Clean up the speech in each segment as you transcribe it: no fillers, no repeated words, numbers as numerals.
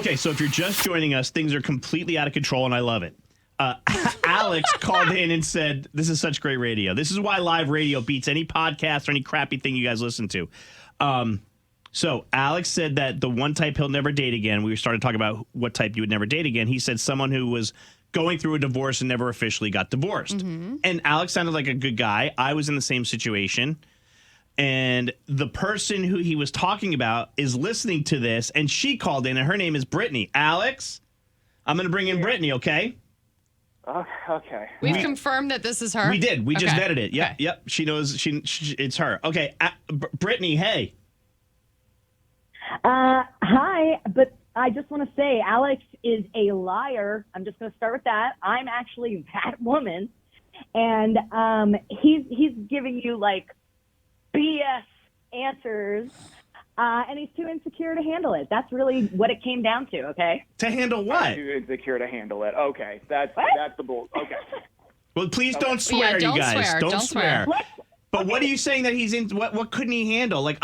Okay, so if you're just joining us, things are completely out of control, and I love it. Alex called in and said, this is such great radio. This is why live radio beats any podcast or any crappy thing you guys listen to. So Alex said that the one type he'll never date again. We started talking about what type you would never date again. He said someone who was going through a divorce and never officially got divorced. Mm-hmm. And Alex sounded like a good guy. I was in the same situation. And the person who he was talking about is listening to this, and she called in, and her name is Brittany. Alex, I'm going to bring in Brittany, okay? Okay. We've confirmed that this is her? We did. We just vetted it. Yep, okay. Yep. She knows it's her. Okay, Brittany, hey. Hi, but I just want to say Alex is a liar. I'm just going to start with that. I'm actually that woman, and he's giving you like BS answers, and he's too insecure to handle it. That's really what it came down to. Okay. To handle what? Too insecure to handle it. Okay, that's the bull. Okay. Well, please don't swear, don't you guys. swear. Don't swear. But Okay. what are you saying that he's in? What couldn't he handle? Like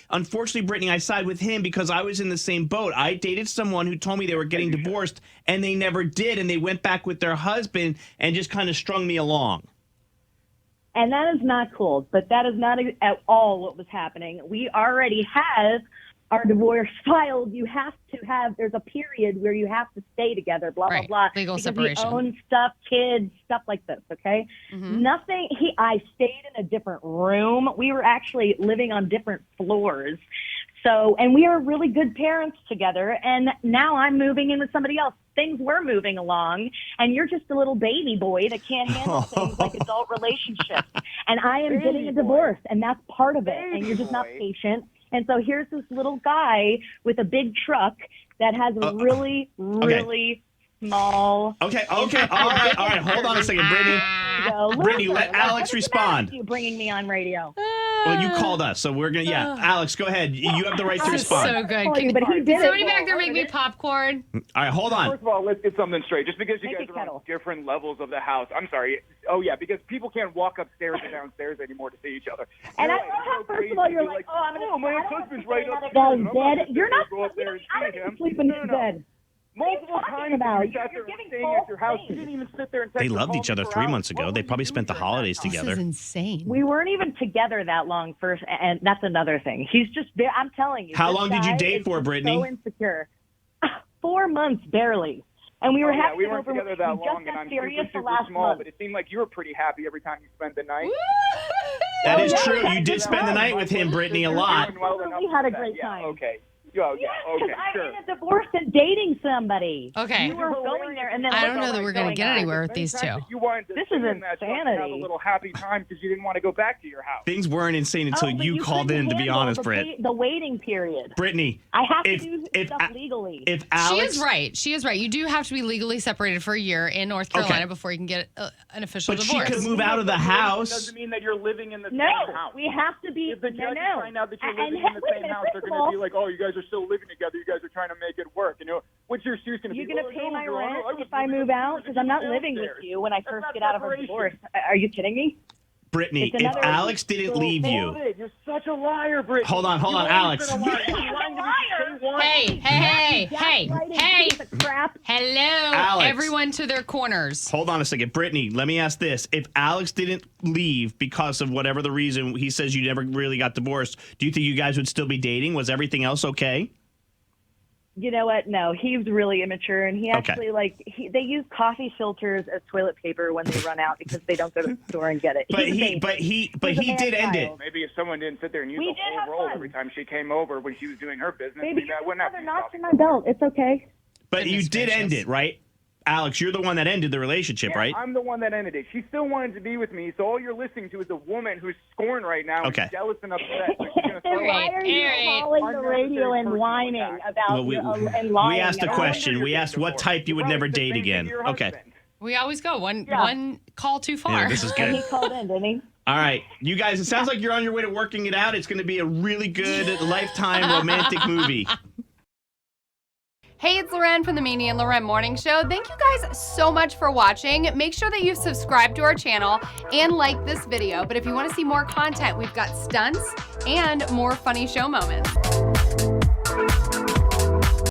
unfortunately, Brittany, I side with him because I was in the same boat. I dated someone who told me they were getting divorced, and they never did, and they went back with their husband and just kind of strung me along. And that is not cool, but that is not at all what was happening. We already have our divorce filed. You have to there's a period where you have to stay together, blah, Right. blah, blah. Legal because separation. we own stuff, kids, stuff like this, okay? Mm-hmm. Nothing, I stayed in a different room. We were actually living on different floors. So, and we are really good parents together, and now I'm moving in with somebody else. Things were moving along, and you're just a little baby boy that can't handle things like adult relationships. And I am getting a divorce, and that's part of it, and you're just not patient. And so here's this little guy with a big truck that has a really small... Okay. All right. Hold on a second, Brittany. Brittany, let Alex respond. You bringing me on radio. Well, you called us, so we're going to, Alex, go ahead. You have the right to respond. So good. But he did Somebody it. back there make me popcorn. All right, hold on. First of all, let's get something straight. Just because you Make guys a are on kettle. different levels of the house. I'm sorry. Oh, yeah, because people can't walk upstairs and downstairs anymore to see each other. And I You're love how, so first of all, you're crazy. like, oh, I'm going to... my husband's right upstairs. Guy's and I'm dead. not You're not... go up there and I don't see even him. sleep in his bed. Multiple What are you times talking about? we sat there You're giving staying false at your house. things. You didn't even sit there and text They or loved call each me other for 3 hours. months ago. What They were probably you spent the doing during that holidays time? together. This is insane. We weren't even together that long first, and that's another thing. He's just, I'm telling you. How this long did you guy date is for, just Brittany? So insecure. 4 months, barely. And we were Yeah, happy we weren't together that long, and got I'm serious super the last small, month. but it seemed like you were pretty happy every time you spent the night. That is yeah, true. yeah, You did yeah. spend the night with him, Brittany, a lot. We had a great time. Yeah, okay. Yeah, Yes, okay, because I'm sure. in a divorce and dating somebody. Okay. You were going there, and then I don't look know that what we're was going to going get on. anywhere with these two. You wanted to This stay is in that truck and have a insanity. little happy time because you didn't want to go back to your house. Things weren't insane until Oh, but you called in, couldn't to be handle honest, the Britt. The waiting period. Brittany, I have if- to do if stuff A- legally. if She Alex... is right. She is right. You do have to be legally separated for a year in North Carolina before you can get an official But she divorce. could move out of the house. Doesn't mean that you're living in the No, same house. we have to be. If the judge no. find out that you're And living in the wait a same minute, house, they're first going of to be like, "Oh, you guys are still living together. You guys are trying to make it work." You know, what's your excuse going to be? You're going to "Oh, pay no, my Your Honor, rent was if I living move out? upstairs Because I'm not and living with downstairs." you when I That's first not get out of a separation. divorce. Are you kidding me? Brittany, It's if another- Alex didn't leave you... You're such a liar, Brittany. Hold on, You've always Alex. been a liar. You're lying to me from day one. Hey. Piece of crap. Hello, Alex. everyone to their corners. Hold on a second. Brittany, let me ask this. If Alex didn't leave because of whatever the reason, he says you never really got divorced, do you think you guys would still be dating? Was everything else okay? You know what? No, he was really immature, and he actually they use coffee filters as toilet paper when they run out because they don't go to the store and get it. But He's a he baby. did end it. Maybe if someone didn't sit there and use We the did whole have roll fun. every time she came over when she was doing her business, Baby, maybe you I wouldn't have another to notch talk in my belt. It's okay. But you Goodness did end gracious. it, right? Alex, you're the one that ended the relationship, Yeah, right? I'm the one that ended it. She still wanted to be with me, so all you're listening to is a woman who's scorned right now Okay. and jealous and upset. So she's gonna And throw why out are you Alright. calling the unnecessary radio and personal whining attacks. about Well, and lying? we asked a about question. wonder We you're asked getting what divorced. type you would probably never said the date same thing to again. your Okay. husband. We always go one call too far. Yeah, this is And he good. called in, didn't he? All right. You guys, it sounds like you're on your way to working it out. It's going to be a really good Lifetime romantic movie. Hey, it's Loren from the Maney and Loren Morning Show. Thank you guys so much for watching. Make sure that you've subscribed to our channel and like this video. But if you want to see more content, we've got stunts and more funny show moments.